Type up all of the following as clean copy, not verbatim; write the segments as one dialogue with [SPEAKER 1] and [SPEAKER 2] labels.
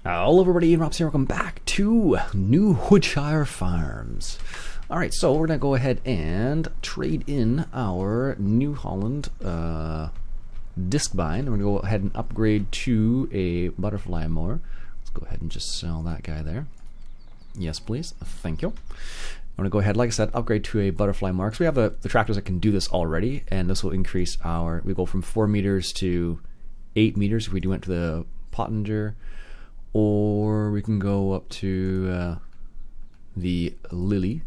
[SPEAKER 1] Hello everybody, Robson here. Welcome back to New Woodshire Farms. Alright, so we're going to go ahead and trade in our New Holland disc bind. We're going to go ahead and upgrade to a butterfly mower. Let's go ahead and just sell that guy there. Yes, please. Thank you. I'm going to go ahead, like I said, upgrade to a butterfly mower. So we have the tractors that can do this already, and this will increase our... We go from 4 meters to 8 meters if we went to the Pottinger. Or we can go up to the Lily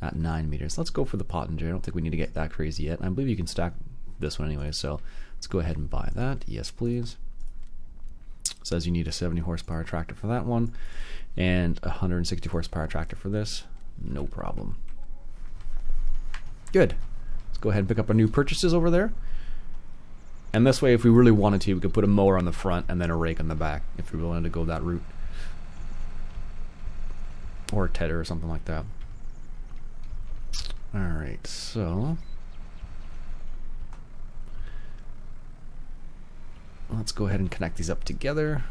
[SPEAKER 1] at 9 meters. Let's go for the Pottinger. I don't think we need to get that crazy yet. I believe you can stack this one anyway, so let's go ahead and buy that. Yes, please. It says you need a 70 horsepower tractor for that one, and a 160 horsepower tractor for this. No problem. Good. Let's go ahead and pick up our new purchases over there. And this way, if we really wanted to, we could put a mower on the front and then a rake on the back, if we wanted to go that route. Or a tedder or something like that. Alright, so... let's go ahead and connect these up together.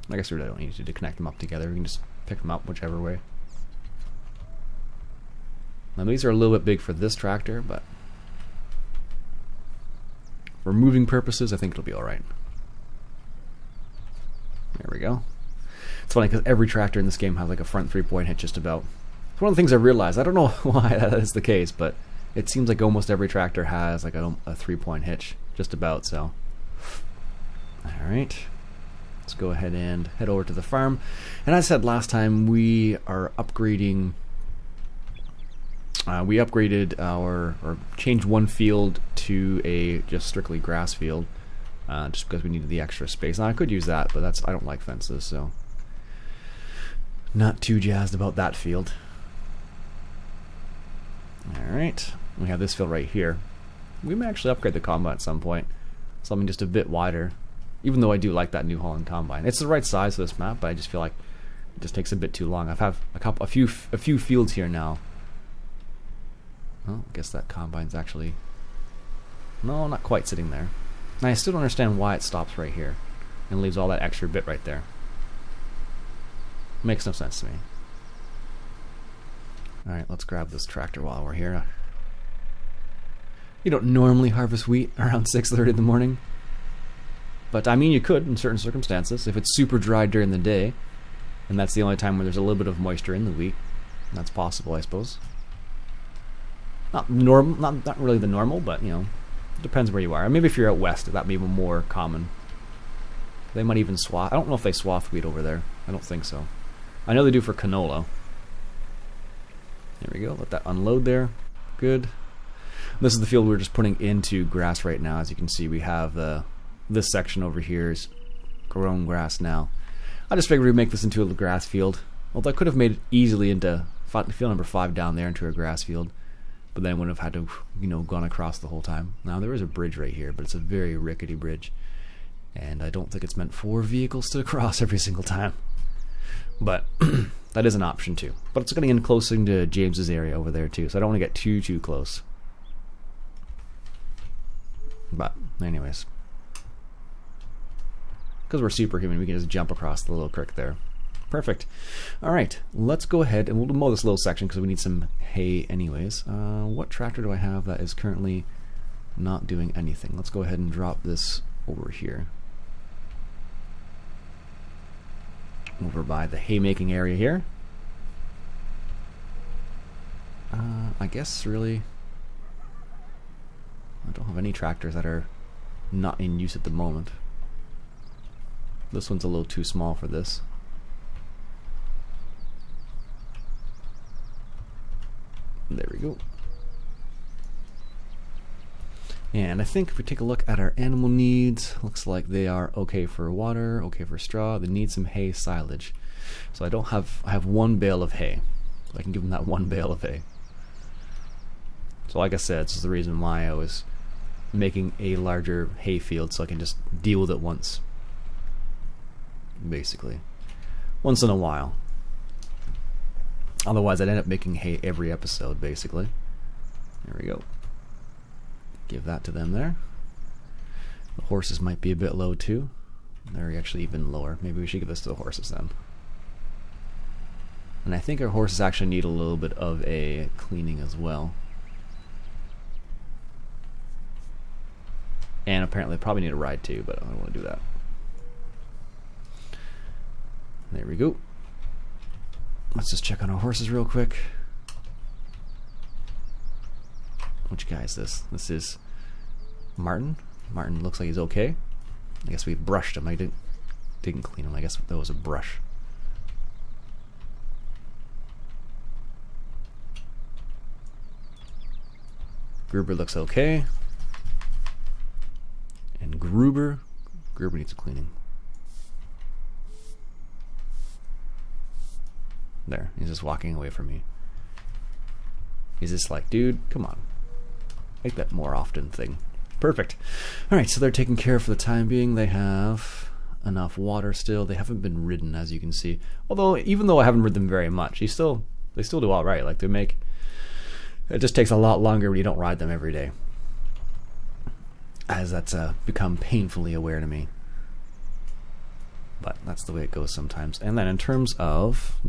[SPEAKER 1] I guess we really don't need to connect them up together. We can just pick them up whichever way. Now these are a little bit big for this tractor, but... for moving purposes, I think it'll be alright. There we go. It's funny because every tractor in this game has like a front 3-point hitch just about. It's one of the things I realized. I don't know why that is the case, but it seems like almost every tractor has like a 3-point hitch just about, so. Alright. Let's go ahead and head over to the farm. And as I said last time, we are upgrading... we upgraded or changed one field to a just strictly grass field, just because we needed the extra space. Now I could use that, but I don't like fences, so not too jazzed about that field. Alright, we have this field right here. We may actually upgrade the combine at some point, something just a bit wider, even though I do like that New Holland combine. It's the right size for this map, but I just feel like it just takes a bit too long. I've had a few fields here now. Well, I guess that combine's actually... no, not quite sitting there. And I still don't understand why it stops right here and leaves all that extra bit right there. Makes no sense to me. Alright, let's grab this tractor while we're here. You don't normally harvest wheat around 6:30 in the morning. But, I mean, you could in certain circumstances. If it's super dry during the day, and that's the only time where there's a little bit of moisture in the wheat, that's possible, I suppose. Not really the normal, but you know, it depends where you are. Maybe if you're out west, that'd be even more common. They might even swath. I don't know if they swath wheat over there. I don't think so. I know they do for canola. There we go. Let that unload there. Good. This is the field we're just putting into grass right now. As you can see, we have this section over here is grown grass now. I just figured we'd make this into a grass field. Although I could have made it easily into field number 5 down there into a grass field. But then I wouldn't have had to, you know, gone across the whole time. Now there is a bridge right here, but it's a very rickety bridge. And I don't think it's meant for vehicles to cross every single time. But that is an option too. But it's getting in close into James's area over there too, so I don't want to get too close. But anyways. Because we're superhuman, we can just jump across the little creek there. Perfect. Alright, let's go ahead and we'll mow this little section because we need some hay anyways. What tractor do I have that is currently not doing anything? Let's go ahead and drop this over here. Over by the haymaking area here. I guess really I don't have any tractors that are not in use at the moment. This one's a little too small for this. There we go. And I think if we take a look at our animal needs, looks like they are okay for water, okay for straw. They need some hay silage. So I have 1 bale of hay. So I can give them that 1 bale of hay. So like I said, this is the reason why I was making a larger hay field so I can just deal with it once. Basically. Once in a while. Otherwise, I'd end up making hay every episode, basically. There we go. Give that to them there. The horses might be a bit low, too. They're actually even lower. Maybe we should give this to the horses then. And I think our horses actually need a little bit of a cleaning as well. And apparently probably need a ride too, but I don't want to do that. There we go. Let's just check on our horses real quick. Which guy is this? This is Martin. Martin looks like he's okay. I guess we brushed him. I didn't clean him. I guess that was a brush. Gruber looks okay. And Gruber needs a cleaning. There, he's just walking away from me. He's just like, dude, come on. Make that more often thing. Perfect. Alright, so they're taken care of for the time being. They have enough water still. They haven't been ridden, as you can see. Although, even though I haven't ridden them very much, they still do alright. Like, it just takes a lot longer when you don't ride them every day. As that's become painfully aware to me. But that's the way it goes sometimes. And then in terms of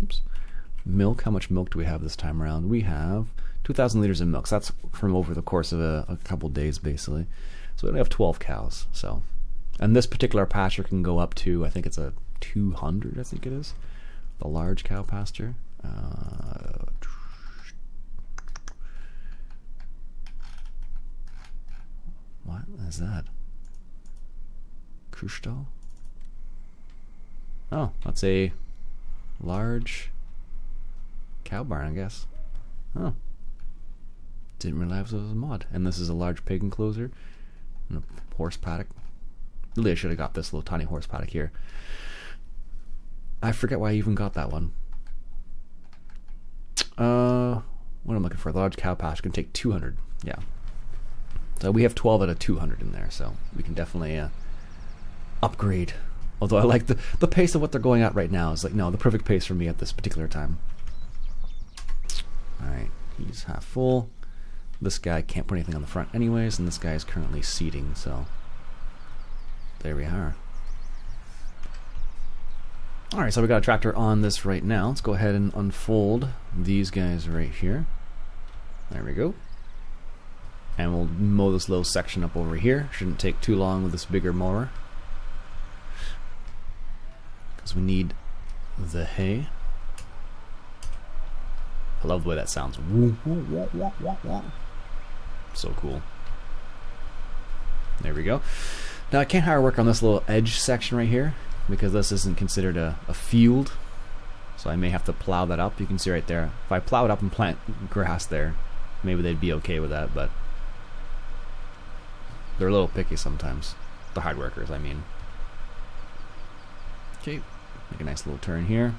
[SPEAKER 1] milk, how much milk do we have this time around? We have 2,000 liters of milk. So that's from over the course of a couple days, basically. So we only have 12 cows. So, and this particular pasture can go up to, I think it's a 200, I think it is. The large cow pasture. What is that? Kuhstall? Oh, that's a large cow barn, I guess. Oh. Didn't realize it was a mod. And this is a large pig enclosure. And a horse paddock. Really, I should have got this little tiny horse paddock here. I forget why I even got that one. What I'm looking for, the large cow pasture can take 200. Yeah. So we have 12 out of 200 in there, so we can definitely upgrade. Although I like the pace of what they're going at right now is like, no, the perfect pace for me at this particular time. Alright, he's half full. This guy can't put anything on the front anyways, and this guy is currently seeding, so there we are. Alright, so we got a tractor on this right now. Let's go ahead and unfold these guys right here. There we go. And we'll mow this little section up over here. Shouldn't take too long with this bigger mower. Because we need the hay. I love the way that sounds. So cool. There we go. Now I can't hire work on this little edge section right here because this isn't considered a field. So I may have to plow that up. You can see right there. If I plow it up and plant grass there, maybe they'd be okay with that, but they're a little picky sometimes. The hard workers, I mean. Okay, make a nice little turn here.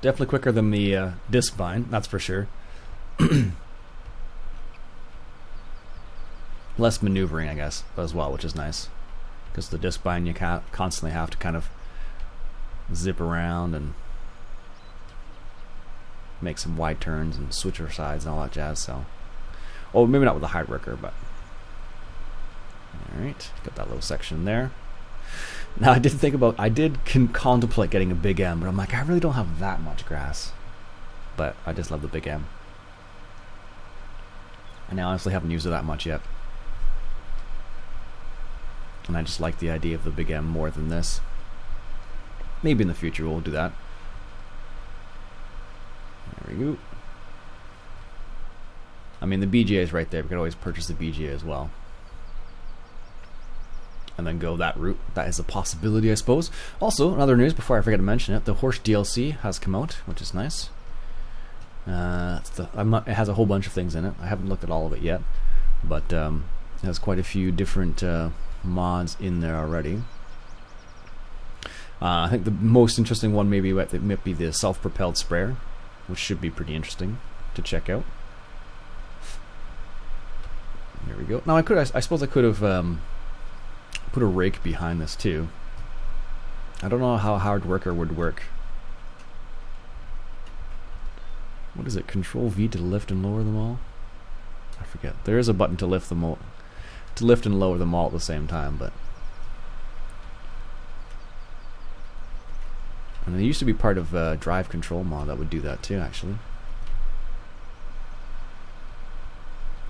[SPEAKER 1] Definitely quicker than the disc bind, that's for sure. Less maneuvering, I guess, as well, which is nice. Because the disc bind, you constantly have to kind of zip around and make some wide turns and switch your sides and all that jazz, so. Oh, maybe not with the hard worker, but. Alright, got that little section there. Now I did contemplate getting a big M, but I'm like, I really don't have that much grass. But I just love the big M. And I honestly haven't used it that much yet. And I just like the idea of the big M more than this. Maybe in the future we'll do that. There we go. I mean, the BGA is right there. We could always purchase the BGA as well. And then go that route. That is a possibility, I suppose. Also, in other news, before I forget to mention it, the Horse DLC has come out, which is nice. It has a whole bunch of things in it. I haven't looked at all of it yet. But it has quite a few different mods in there already. I think the most interesting one maybe might be the self-propelled sprayer, which should be pretty interesting to check out. There we go. Now I suppose I could have put a rake behind this too. I don't know how hard worker would work. What is it? Control V to lift and lower them all? I forget. There is a button to lift them all. to lift and lower them all at the same time, but. And there used to be part of Drive Control mod that would do that too, actually.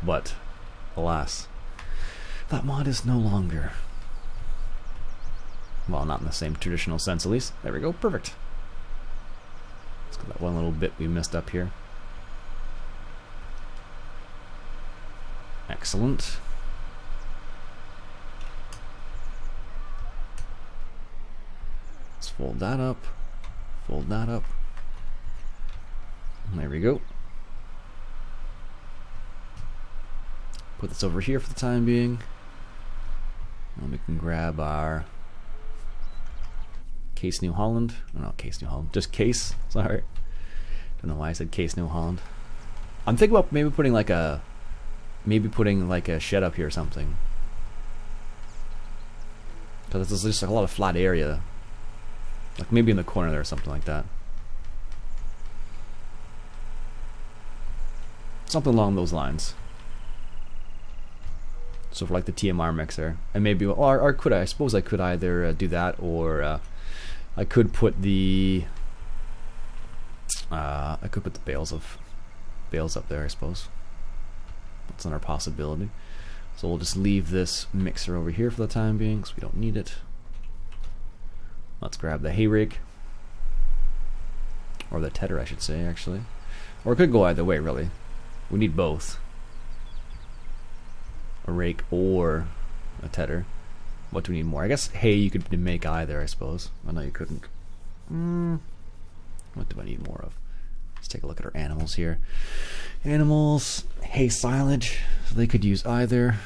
[SPEAKER 1] But, alas, that mod is no longer. Well, not in the same traditional sense, at least. There we go, perfect. Let's get that one little bit we missed up here. Excellent. Let's fold that up. Fold that up. There we go. Put this over here for the time being. And we can grab our Case New Holland. Oh, not Case New Holland, just Case. Sorry. Don't know why I said Case New Holland. I'm thinking about maybe putting like a shed up here or something. Because there's just like a lot of flat area. Like maybe in the corner there or something like that. Something along those lines. So for like the TMR mixer, and maybe, or could I suppose I could either do that, or I could put the bales up there, I suppose. That's another possibility. So we'll just leave this mixer over here for the time being, because we don't need it. Let's grab the hay rake, or the tedder, I should say, actually. Or it could go either way, really. We need both. A rake or a tedder. What do we need more? I guess hay you could make either, I suppose. I know you couldn't. What do I need more of? Let's take a look at our animals here. Animals, hay silage. So they could use either.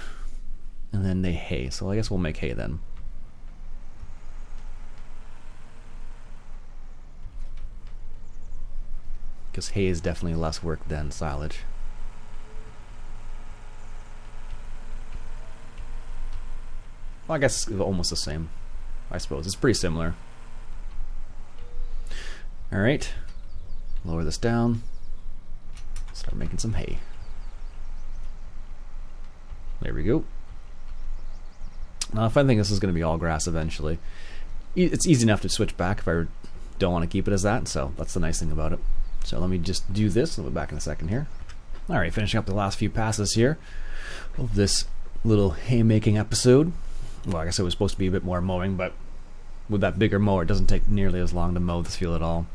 [SPEAKER 1] And then they hay. So I guess we'll make hay then. Because hay is definitely less work than silage. Well, I guess it's almost the same. I suppose it's pretty similar. Alright, lower this down. Start making some hay. There we go. Now, if I think this is going to be all grass eventually, it's easy enough to switch back if I don't want to keep it as that, so that's the nice thing about it. So let me just do this, and we'll be back in a second here. Alright, finishing up the last few passes here of this little haymaking episode. Well, I guess it was supposed to be a bit more mowing, but with that bigger mower, it doesn't take nearly as long to mow this field at all.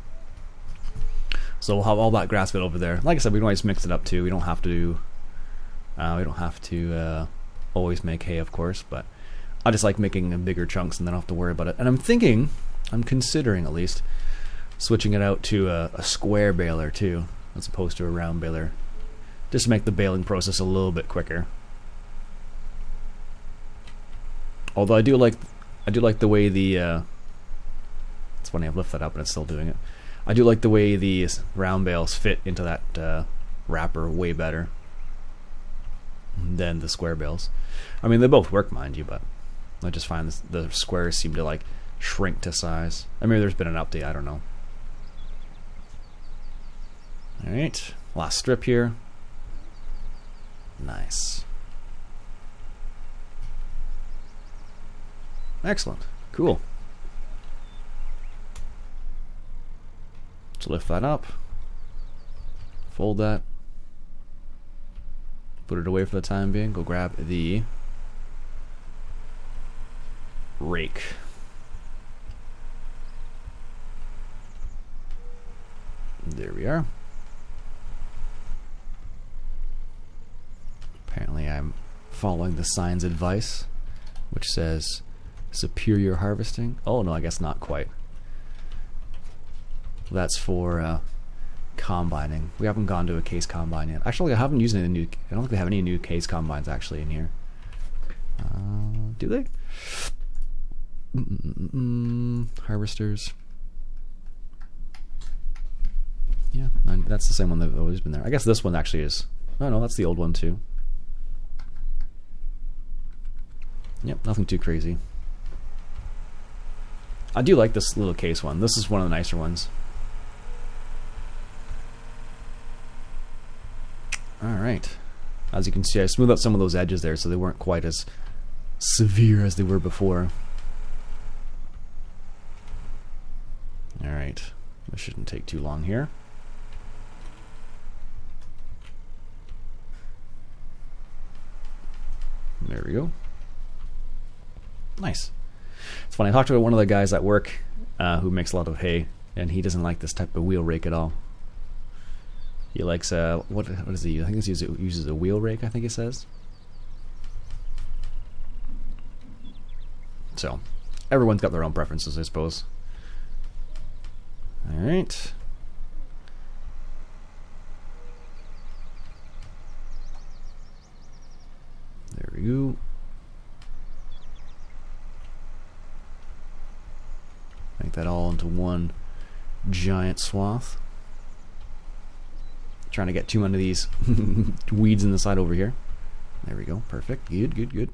[SPEAKER 1] So we'll have all that grass fit over there. Like I said, we can always mix it up too. We don't have to. Always make hay, of course, but I just like making bigger chunks and then I don't have to worry about it. And I'm considering at least switching it out to a square baler too, as opposed to a round baler, just to make the baling process a little bit quicker. Although I do like the way the it's funny, I've lifted that up and it's still doing it. I do like the way the round bales fit into that wrapper way better than the square bales. I mean, they both work, mind you, but I just find the squares seem to like shrink to size. I mean, there's been an update, I don't know. Alright, last strip here. Nice. Excellent. Cool. Let's lift that up. Fold that. Put it away for the time being. Go grab the rake. There we are. Apparently I'm following the sign's advice, which says superior harvesting. Oh no, I guess not quite. That's for combining. We haven't gone to a case combine yet. Actually, I haven't used any new. I don't think they have any new case combines actually in here. Do they? Harvesters. Yeah, that's the same one that's always been there. I guess this one actually is. Oh no, that's the old one too. Yep, nothing too crazy. I do like this little case one. This is one of the nicer ones. Alright. As you can see, I smoothed out some of those edges there so they weren't quite as severe as they were before. Alright, this shouldn't take too long here. There we go. Nice. It's funny, I talked to one of the guys at work who makes a lot of hay, and he doesn't like this type of wheel rake at all. He likes, what does he use? I think he uses a wheel rake, I think he says. So, everyone's got their own preferences, I suppose. Alright. There we go. Make that all into one giant swath. Trying to get too many of these weeds in the side over here. There we go. Perfect. Good, good, good.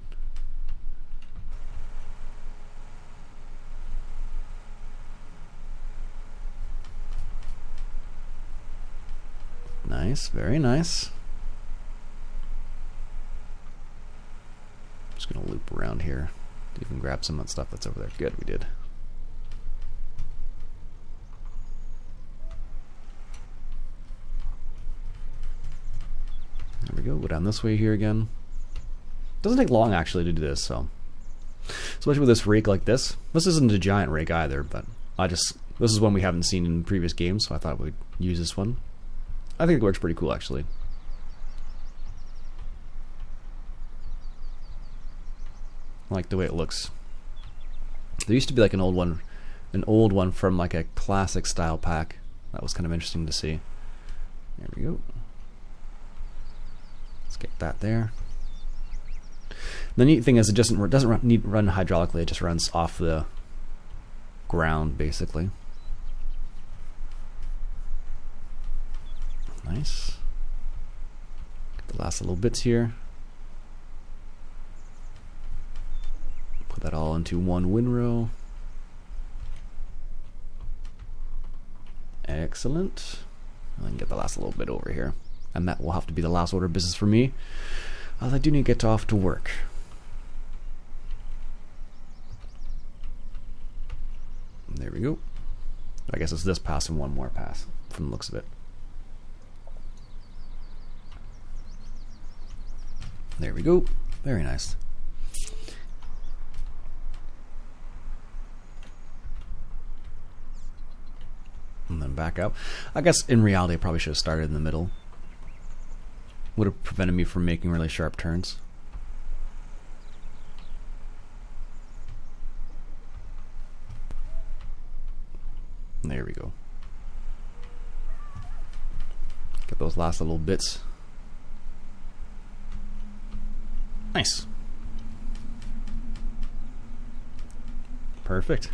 [SPEAKER 1] Nice, very nice. Just gonna loop around here to even grab some of that stuff that's over there. Good, we did. There we go. Go down this way here again. Doesn't take long actually to do this, so especially with this rake like this. This isn't a giant rake either, but this is one we haven't seen in previous games, so I thought we'd use this one. I think it works pretty cool actually. I like the way it looks. There used to be like an old one from like a classic style pack. That was kind of interesting to see. There we go. Let's get that there. The neat thing is it doesn't run hydraulically, it just runs off the ground basically. Nice. Get the last little bits here. Put that all into one windrow. Excellent. And then get the last little bit over here. And that will have to be the last order of business for me, as I do need to get off to work. There we go. I guess it's this pass and one more pass from the looks of it. There we go. Very nice. And then back up. I guess in reality I probably should have started in the middle. Would have prevented me from making really sharp turns. There we go. Get those last little bits. Nice. Perfect.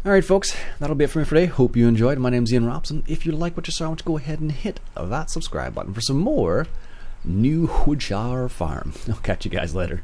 [SPEAKER 1] Alright folks, that'll be it for me for today. Hope you enjoyed. My name's Iain Robson. If you like what you saw, I want you to go ahead and hit that subscribe button for some more new Woodshire farm. I'll catch you guys later.